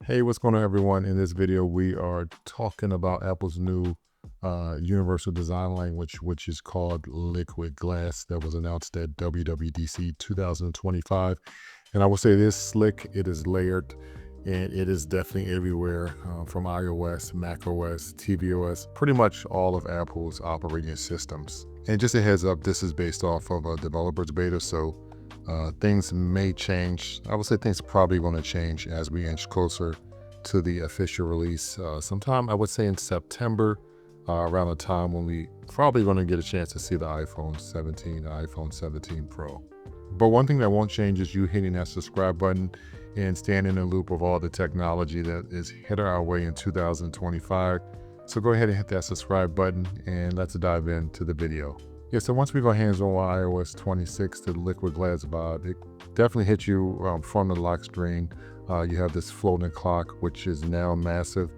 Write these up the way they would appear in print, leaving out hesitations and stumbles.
Hey, what's going on, everyone? In this video, we are talking about Apple's new universal design language, which is called Liquid Glass, that was announced at WWDC 2025. And I will say this: slick, it is layered, and it is definitely everywhere, from iOS, macOS, tvOS, pretty much all of Apple's operating systems. And just a heads up, this is based off of a developer's beta, so things may change. I would say things probably going to change as we inch closer to the official release. Sometime I would say in September, around the time when we probably going to get a chance to see the iPhone 17, the iPhone 17 Pro. But one thing that won't change is you hitting that subscribe button and staying in the loop of all the technology that is headed our way in 2025. So go ahead and hit that subscribe button and let's dive into the video. Yeah, so once we go hands-on with iOS 26, the Liquid Glass vibe, it definitely hits you from the lock screen. You have this floating clock, which is now massive.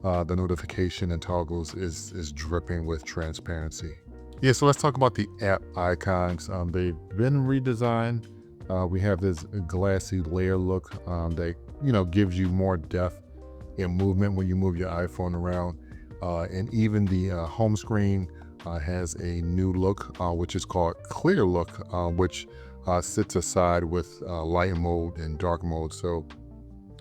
The notification and toggles is dripping with transparency. Yeah, so let's talk about the app icons. They've been redesigned. We have this glassy layer look that gives you more depth in movement when you move your iPhone around, and even the home screen has a new look, which is called Clear Look, which sits aside with light mode and dark mode. So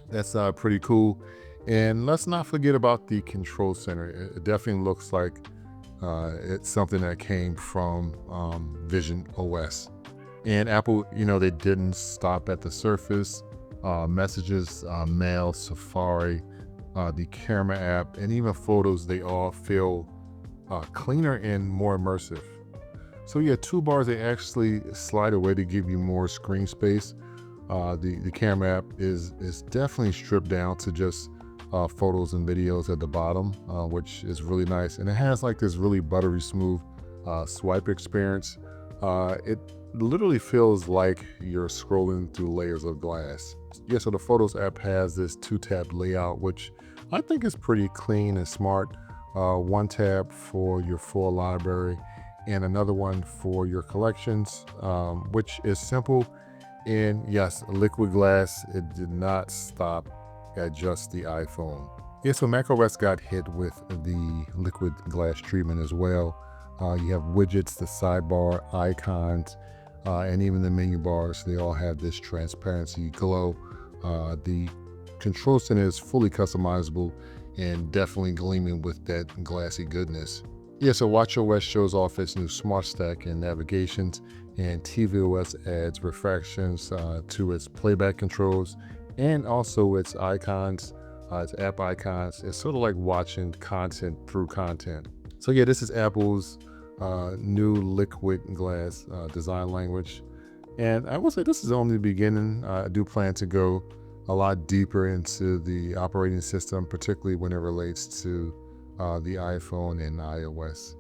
that's pretty cool. And let's not forget about the control center. It definitely looks like it's something that came from Vision OS. And Apple, they didn't stop at the surface. Messages, Mail, Safari, the camera app, and even photos, they all feel cleaner and more immersive. So yeah, toolbars, they actually slide away to give you more screen space. The camera app is definitely stripped down to just photos and videos at the bottom, which is really nice. And it has like this really buttery smooth swipe experience. It literally feels like you're scrolling through layers of glass. Yeah, so the Photos app has this 2-tab layout, which I think is pretty clean and smart. One tab for your full library and another one for your collections, which is simple. And yes, Liquid Glass, it did not stop at just the iPhone. Yeah, so macOS got hit with the Liquid Glass treatment as well. You have widgets, the sidebar, icons, and even the menu bars. They all have this transparency glow. The control center is fully customizable and definitely gleaming with that glassy goodness. Yeah, so watchOS shows off its new smart stack and navigations, and tvOS adds refractions to its playback controls and also its icons, its app icons. It's sort of like watching content through content. So yeah, this is Apple's new Liquid Glass design language. And I will say this is only the beginning. I do plan to go a lot deeper into the operating system, particularly when it relates to the iPhone and iOS.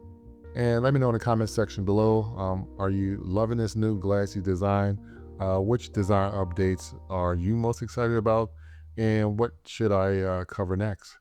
And let me know in the comment section below, are you loving this new glassy design? Which design updates are you most excited about? And what should I cover next?